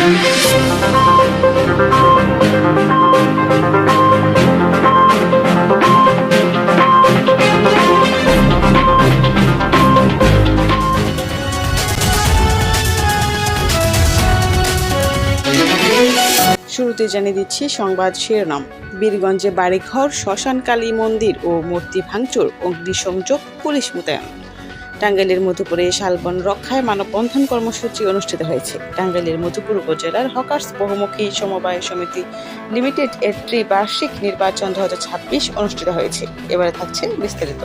শুরুতে জানিয়ে দিচ্ছি সংবাদ শিরোনাম। বীরগঞ্জে বাড়িঘর, শ্মশান, কালী মন্দির ও মূর্তি ভাঙচুর, অগ্নিসংযোগ, পুলিশ মোতায়েন। টাঙ্গাইলের মধুপুরে শালবন রক্ষায় মানববন্ধন কর্মসূচি অনুষ্ঠিত হয়েছে। টাঙ্গাইলের মধুপুর উপজেলার হকার্স বহুমুখী সমবায় সমিতি লিমিটেড এর ত্রিবার্ষিক নির্বাচন 2026 অনুষ্ঠিত হয়েছে। এবারে থাকছে বিস্তারিত।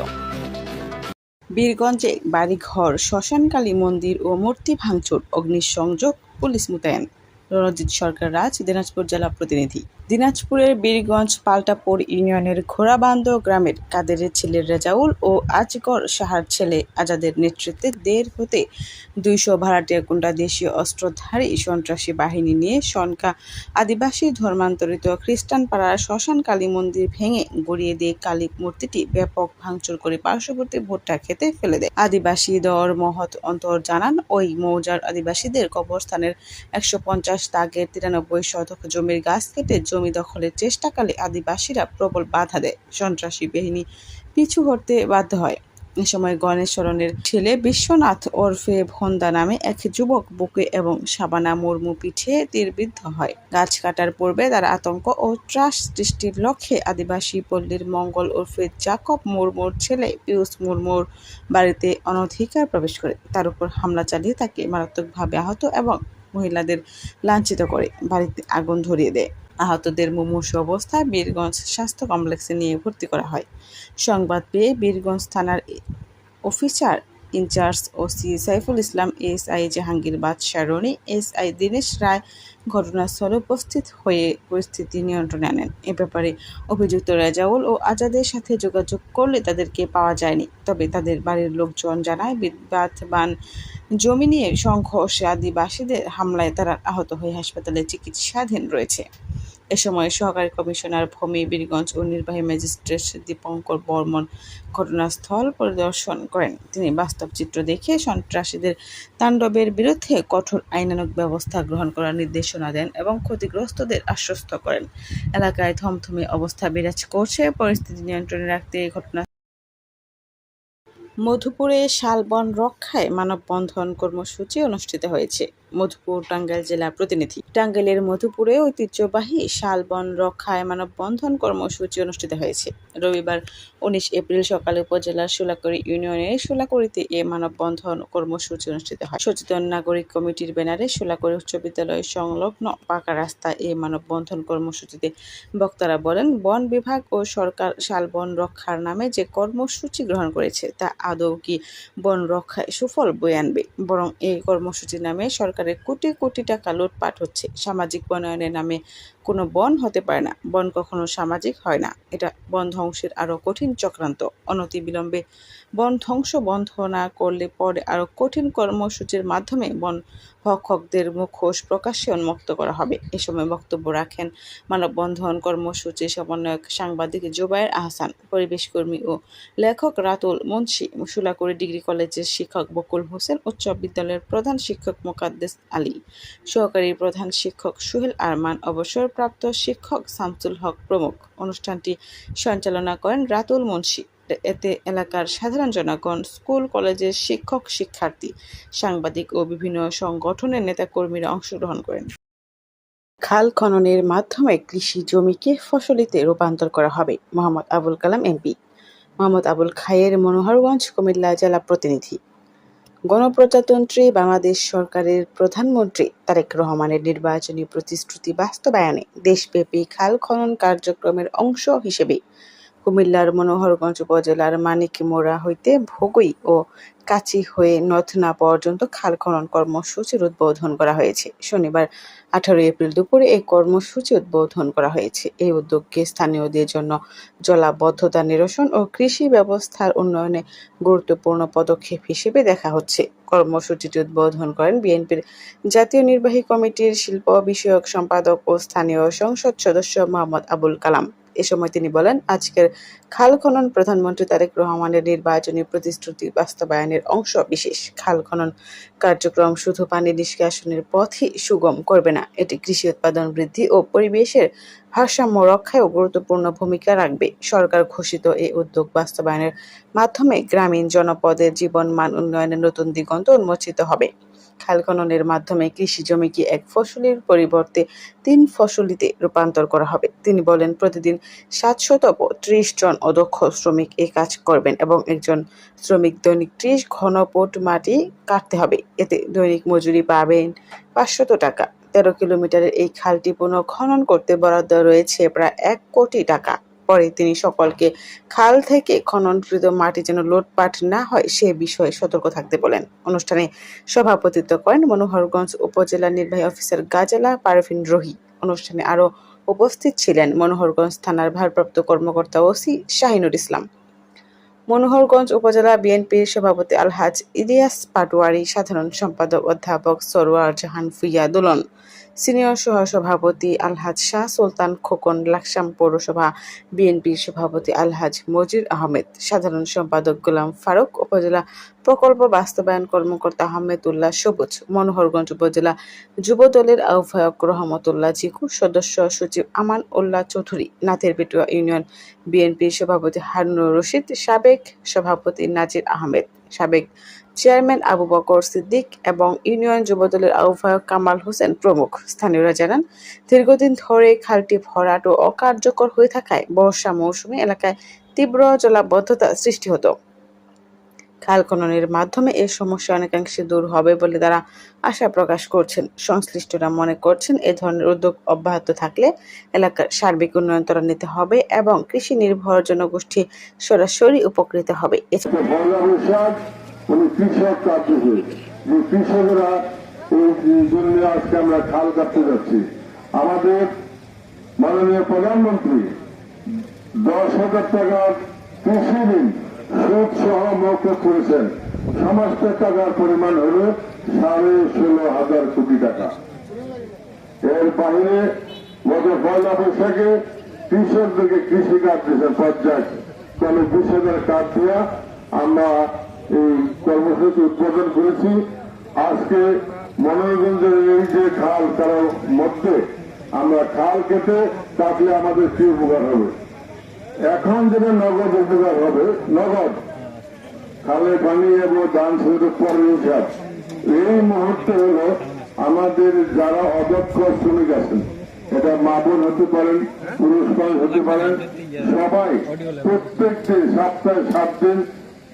বীরগঞ্জে বাড়িঘর, শ্মশান, কালী মন্দির ও মূর্তি ভাঙচুর, অগ্নিসংযোগ, পুলিশ মোতায়েন। রণজিৎ সরকার রাজ, দিনাজপুর জেলা প্রতিনিধি। দিনাজপুরের বীরগঞ্জ পাল্টাপুর ইউনিয়নের ঘোড়াবান্ধ গ্রামের কাদেরের ছেলে রেজাউল ও আজগর সাহার ছেলে আজাদের নেতৃত্বে 1.5 হতে 200 ভাড়াটিয়া গুন্ডা দেশীয় অস্ত্রধারী সন্ত্রাসী বাহিনী নিয়ে সনকা আদিবাসী ধর্মান্তরিত খ্রিস্টান পাড়ার শ্মশান কালী মন্দির ভেঙে গড়িয়ে দিয়ে কালী মূর্তিটি ব্যাপক ভাঙচুর করে পার্শ্ববর্তী ভুট্টা খেতে ফেলে দেয়। আদিবাসী দর মহৎ অন্তর জানান, ওই মৌজার আদিবাসীদের কবরস্থানের 150 দাগের 93 শতক জমির গাছ কেটে জমি দখলের চেষ্টাকালে আদিবাসীরা প্রবল বাধা দেয়। সন্ত্রাসী বাহিনী পিছু হটতে বাধ্য হয়। এ সময় গণেশ শরণের ছেলে বিশ্বনাথ ওরফে ভন্দা নামে এক যুবক বুকে এবং শাবানা মুর্মু পিঠে তীরবিদ্ধ হয়। গাছ কাটার পূর্বে তার আতঙ্ক ও ত্রাস সৃষ্টির লক্ষ্যে আদিবাসী পল্লীর মঙ্গল ওরফে জাকব মুর্মুর ছেলে পিয়ুষ মুর্মুর বাড়িতে অনধিকার প্রবেশ করে তার উপর হামলা চালিয়ে তাকে মারাত্মকভাবে আহত এবং মহিলাদের লাঞ্ছিত করে বাড়িতে আগুন ধরিয়ে দেয়। আহতদের মুমূর্ষু অবস্থায় বীরগঞ্জ স্বাস্থ্য কমপ্লেক্সে নিয়ে ভর্তি করা হয়। সংবাদ পেয়ে বীরগঞ্জ থানার officer in charge OC Saiful Islam, SI Jahangir বাদশাহ রনি, এসআই দীনেশ রায় ঘটনাস্থলে উপস্থিত হয়ে পরিস্থিতি নিয়ন্ত্রণে আনেন। এ ব্যাপারে অভিযুক্ত রেজাউল ও আজাদের সাথে যোগাযোগ করলে তাদেরকে পাওয়া যায়নি। তবে তাদের বাড়ির লোকজন জানায়, বিবাদবান জমি নিয়ে সংঘর্ষে আদিবাসীদের হামলায় তারা আহত হয়ে হাসপাতালে চিকিৎসাধীন রয়েছে। এ সময় সহকারী কমিশনার ভূমি, বীরগঞ্জ ও নির্বাহী ম্যাজিস্ট্রেট দীপঙ্কর বর্মন ঘটনাস্থল পরিদর্শন করেন। তিনি বাস্তব চিত্র দেখে সন্ত্রাসীদের তাণ্ডবের বিরুদ্ধে কঠোর আইনানুগ ব্যবস্থা গ্রহণ করার নির্দেশনা দেন এবং ক্ষতিগ্রস্তদের আশ্বস্ত করেন। এলাকায় থমথমে অবস্থা বিরাজ করছে। পরিস্থিতি নিয়ন্ত্রণে রাখতে এই ঘটনা মধুপুরে শালবন রক্ষায় মানববন্ধন কর্মসূচি অনুষ্ঠিত হয়েছে। মধুপুর টাঙ্গাইল জেলা প্রতিনিধি। টাঙ্গাইলের মধুপুরে ঐতিহ্যবাহী শালবন রক্ষায় মানববন্ধন কর্মসূচি অনুষ্ঠিত হয়েছে। রবিবার 19 এপ্রিল সকালে উপজেলার শোলাকড়ি ইউনিয়নের শোলাকড়িতে এ মানববন্ধন কর্মসূচি অনুষ্ঠিত হয়। সচেতন নাগরিক কমিটির ব্যানারে শোলাকড়ি উচ্চ বিদ্যালয় সংলগ্ন পাকা রাস্তায় এ মানববন্ধন কর্মসূচিতে বক্তারা বলেন, বন বিভাগ ও সরকার শালবন রক্ষার নামে যে কর্মসূচি গ্রহণ করেছে তা আদৌ কি বন রক্ষায় সুফল বয়ে আনবে? বরং এই কর্মসূচির নামে সরকারের কোটি কোটি টাকা লুটপাট হচ্ছে। সামাজিক বনায়নের নামে কোনো বন হতে পারে না। বন কখনো সামাজিক হয় না। এটা বন ধ্বংসের আরো কঠিন চক্রান্ত। অনতিবিলম্বে বন ধ্বংস বন্ধ না করলে পরে আরো কঠিন কর্মসূচির মাধ্যমে বন ভক্ষকদের মুখোশ প্রকাশ্যে উন্মুক্ত করা হবে। এ সময় বক্তব্য রাখেন মানববন্ধন কর্মসূচির সমন্বয়ক সাংবাদিক জুবায়ের আহসান, পরিবেশ কর্মী ও লেখক রাতুল মুন্সি, শোলাকড়ি ডিগ্রি কলেজের শিক্ষক বকুল হোসেন, উচ্চ বিদ্যালয়ের প্রধান শিক্ষক মোকাদ্দেস আলী, সহকারী প্রধান শিক্ষক সুহেল আরমান, অবসরপ্রাপ্ত শিক্ষক শামসুল হক প্রমুখ। অনুষ্ঠানটি সঞ্চালনা করেন রাতুল মুন্সি। এতে এলাকার সাধারণ জনগণ, স্কুল কলেজের শিক্ষক শিক্ষার্থী, সাংবাদিক ও বিভিন্ন সংগঠনের নেতাকর্মীরা অংশগ্রহণ করেন। খাল খননের মাধ্যমে কৃষি জমিকে ফসলিতে রূপান্তর করা হবে। মোহাম্মদ আবুল কালাম এমপি। মোহাম্মদ আবুল খায়ের, মনোহরগঞ্জ, কুমিল্লা জেলা প্রতিনিধি। গণপ্রজাতন্ত্রী বাংলাদেশ সরকারের প্রধানমন্ত্রী তারেক রহমানের নির্বাচনী প্রতিশ্রুতি বাস্তবায়নে দেশব্যাপী খাল খনন কার্যক্রমের অংশ হিসেবে কুমিল্লার মনোহরগঞ্জ উপজেলার মানিকমোড়া হইতে ভোগই ও কাচি হয়ে নথনা পর্যন্ত খাল খনন কর্মসূচির উদ্বোধন করা হয়েছে। শনিবার 18 এপ্রিল দুপুরে এই কর্মসূচি উদ্বোধন করা হয়েছে। এই উদ্যোগকে স্থানীয়দের জন্য জলাবদ্ধতা নিরসন ও কৃষি ব্যবস্থার উন্নয়নে গুরুত্বপূর্ণ পদক্ষেপ হিসেবে দেখা হচ্ছে। কর্মসূচিটি উদ্বোধন করেন বিএনপির জাতীয় নির্বাহী কমিটির শিল্প বিষয়ক সম্পাদক ও স্থানীয় সংসদ সদস্য মোহাম্মদ আবুল কালাম। এ সময় তিনি বলেন, আজকের খাল খনন প্রধানমন্ত্রী তারেক রহমানের নির্বাচনী প্রতিশ্রুতি বাস্তবায়নের অংশ বিশেষ। খাল খনন কার্যক্রম শুধু পানি নিষ্কাশনের পথই সুগম করবে না, এটি কৃষি উৎপাদন বৃদ্ধি ও পরিবেশের ভারসাম্য রক্ষায়ও গুরুত্বপূর্ণ ভূমিকা রাখবে। সরকার ঘোষিত এই উদ্যোগ বাস্তবায়নের মাধ্যমে গ্রামীণ জনপদের জীবন মান উন্নয়নের নতুন দিগন্ত উন্মোচিত হবে। খাল খননের মাধ্যমে কৃষি জমিকে এক ফসলের পরিবর্তে ৩ ফসলিতে রূপান্তর করা হবে। তিনি বলেন, প্রতিদিন ৭৩০ জন অদক্ষ শ্রমিক এই কাজ করবেন এবং একজন শ্রমিক দৈনিক ৩০ ঘনফুট মাটি কাটতে হবে। এতে দৈনিক মজুরি পাবেন ৫০০ টাকা। ১৩ কিলোমিটারের এই খালটি পুনঃখনন করতে বরাদ্দ রয়েছে প্রায় ১ কোটি টাকা। পরে তিনি সকলকে খাল থেকে খননকৃত মাটি যেন লুটপাট না হয় সে বিষয়ে সতর্ক থাকতে বলেন। অনুষ্ঠানে সভাপতিত্ব করেন মনোহরগঞ্জ উপজেলা নির্বাহী অফিসার গাজেলা পারভিন রোহি। অনুষ্ঠানে আরও উপস্থিত ছিলেন মনোহরগঞ্জ থানার ভারপ্রাপ্ত কর্মকর্তা ওসি শাহিনুর ইসলাম, মনোহরগঞ্জ উপজেলা বিএনপির সভাপতি আলহাজ ইলিয়াস পাটোয়ারি, সাধারণ সম্পাদক অধ্যাপক সরওয়ার জাহান ফুইয়া দুলন, সিনিয়র সহ-সভাপতি আলহাজ শাহ সুলতান খোকন, লাকসাম পৌরসভা বিএনপির সভাপতি আলহাজ মজির আহমেদ, সাধারণ সম্পাদক গোলাম ফারুক, উপজেলা প্রকল্প বাস্তবায়ন কর্মকর্তা আহমেদুল্লাহ সবুজ, মনোহরগঞ্জ উপজেলা যুবদলের আহ্বায়ক রহমতুল্লাহ জিকু, সদস্য সচিব আমান উল্লাহ চৌধুরী, নাথেরপিটুয়া ইউনিয়ন বিএনপির সভাপতি হারুনুর রশিদ, সাবেক সভাপতি নাজির আহমেদ, সাবেক চেয়ারম্যান আবু বকর সিদ্দিক এবং ইউনিয়ন যুবদলের আহ্বায়ক কামাল হোসেন প্রমুখ। স্থানীয়রা জানান, দীর্ঘদিন ধরে খালটি ভরাট ও অকার্যকর হয়ে থাকায় বর্ষা মৌসুমে এলাকায় তীব্র জলাবদ্ধতা সৃষ্টি হতো। খাল খননের মাধ্যমে এই সমস্যা অনেকাংশে দূর হবে বলে তারা আশা প্রকাশ করছেন। সংশ্লিষ্টরা মনে করছেন, এ ধরনের উদ্যোগ অব্যাহত থাকলে এলাকার সার্বিক উন্নয়ন ত্বরান্বিত হবে এবং কৃষি নির্ভর জনগোষ্ঠী সরাসরি উপকৃত হবে। কৃষকরা এই জন্য আজকে আমরা খাল কাটতে যাচ্ছি। আমাদের মাননীয় প্রধানমন্ত্রী ১০,০০০ টাকার কৃষি ঋণ সুদ সহ মৌকুব করেছেন। সমস্ত টাকার পরিমাণ হল ১৬,৫০০ কোটি টাকা। এর বাইরে গত ১ বৈশাখে কৃষকদেরকে কৃষি কার্ড দিয়েছেন পর্যায় ক্রমে ২০,০০০ কার্ড দেওয়া আমরা এই কর্মসূচি উদ্বোধন করেছি। আজকে মনোরঞ্জনের এই যে খাল তার মধ্যে আমরা খাল কেটে কাটলে আমাদের কি উপকার হবে? এখন যেটা নগদ উপকার হবে, নগদ খালে পানি এবং দান শুরু পরের হিসাব। এই মুহূর্তে হলো আমাদের যারা অদক্ষ শ্রমিক আছেন, এটা মা বোন হতে পারেন, পুরুষ মানুষ হতে পারেন, সবাই প্রত্যেকটি সপ্তাহে 7 দিন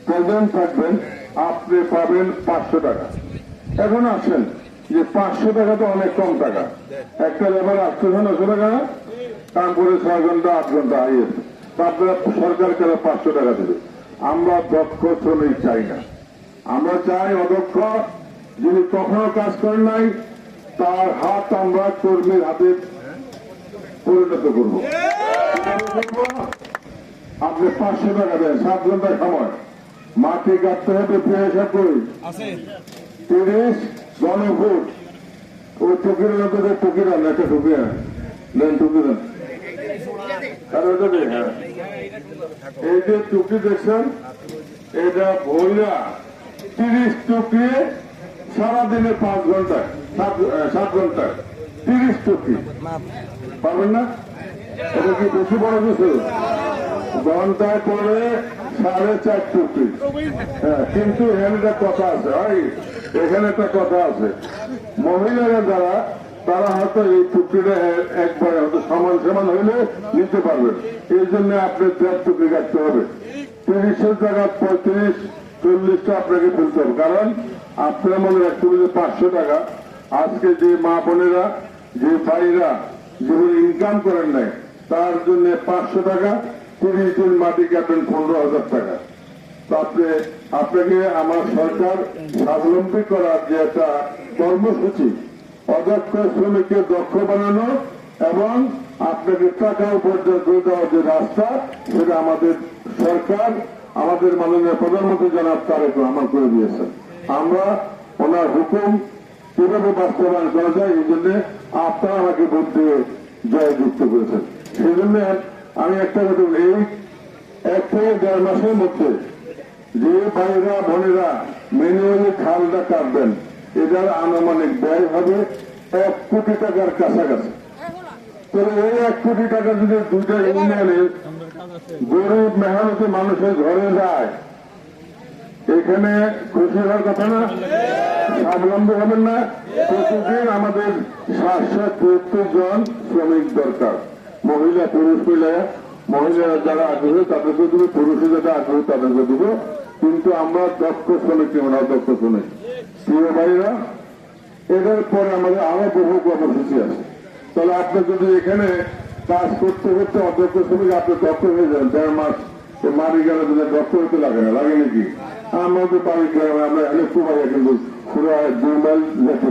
প্রেজেন্ট থাকবেন। আপনি পাবেন ৫০০ টাকা। এখন আসেন যে ৫০০ টাকা তো অনেক কম টাকা। একটা লেবার ৮০০ টাকা, তারপরে ৬ ঘন্টা ৮ ঘন্টা হাইয়েস্ট, তারপরে সরকার কেন ৫০০ টাকা দেবে? আমরা দক্ষ শ্রমিক চাই না, আমরা চাই অদক্ষ, যিনি কখনো কাজ করেন নাই তার হাত আমরা কর্মীর হাতে পরিণত করব। আপনি ৫০০ টাকা দেন, 7 ঘন্টা সময়, মাটি কাটতে হবে হিসাব করি ৩০ ঘনফুট। ওই টুকির মধ্যে টুকি দেন, একটা টুকি দেন, টুকি দেন। এই যে টুকি দেখছেন, এটা ভইরা ৩০ টুকি সারাদিনে 5 ঘন্টায় 7 ঘন্টায় 30 টুকি পাবেন না? এটা কি বেশি বড় কিছু? ঘন্টায় পরে 4.5 টুকি। হ্যাঁ, কিন্তু এখানে একটা কথা আছে, এখানে একটা কথা আছে, মহিলারা যারা তারা হয়তো এই টুকরিটা একবারে হয়তো সমান হইলে নিতে পারবেন। এই জন্য আপনি 1.5 টুকরি কাটতে হবে। 30-এর জায়গায় 35-40টা আপনাকে ফেলতে হবে। কারণ আপনার মনে রাখতে হবে যে 500 টাকা আজকে যে মা বোনেরা, যে ভাইরা যেগুলো ইনকাম করেন নাই, তার জন্য 500 টাকা, 30 দিন মাটি কাটবেন 15,000 টাকা। আপনাকে আমার সরকার স্বাবলম্বী করার যে একটা কর্মসূচি, অদক্ষ শ্রমিককে দক্ষ বানানো এবং আপনাকে টাকা উপার্জন করে দেওয়ার যে রাস্তা, সেটা আমাদের সরকার, আমাদের মাননীয় প্রধানমন্ত্রী জনাব তারেক রহমান করে দিয়েছেন। আমরা ওনার হুকুম কিভাবে বাস্তবায়ন করা যায়, এই জন্য আপনারা আমাকে ভোট দিয়ে জয়যুক্ত করেছেন। সেই জন্য আমি একটা কথা বলি, এই 1 থেকে 1.5 মাসের মধ্যে যে ভাইরা বোনেরা ম্যানুয়ালি খালটা কাটবেন, এটার আনুমানিক ব্যয় হবে 1 কোটি টাকার কাছাকাছি। তবে এই 1 কোটি টাকা যদি 2টা ইউনিয়নের গরিব মেহনতি মানুষের ঘরে যায়, এখানে খুশি হওয়ার কথা না? স্বাবলম্বী হবেন না? প্রতিদিন আমাদের 770 জন শ্রমিক দরকার, মহিলা পুরুষ মিলে। মহিলারা যারা আগ্রহী তাদেরকে দেবো, পুরুষ যারা আগ্রহী তাদেরকে দেবো, কিন্তু আমরা দক্ষ শ্রমিক নেব না, অদক্ষ শ্রমিক। প্রিয় ভাইরা, এদের পরে আমাদের আরো বহু কর্মসূচি আছে। তাহলে আপনি যদি এখানে কাজ করতে করতে অদক্ষ শ্রমিক আপনি দক্ষ হয়ে যান, 1.5 মাস মারি গেলে দক্ষ হতে লাগে না, লাগে নাকি? আমাদের বাড়ি গ্রামে আমরা এখানে খুব কিন্তু পুরো 2 মাইল যেতে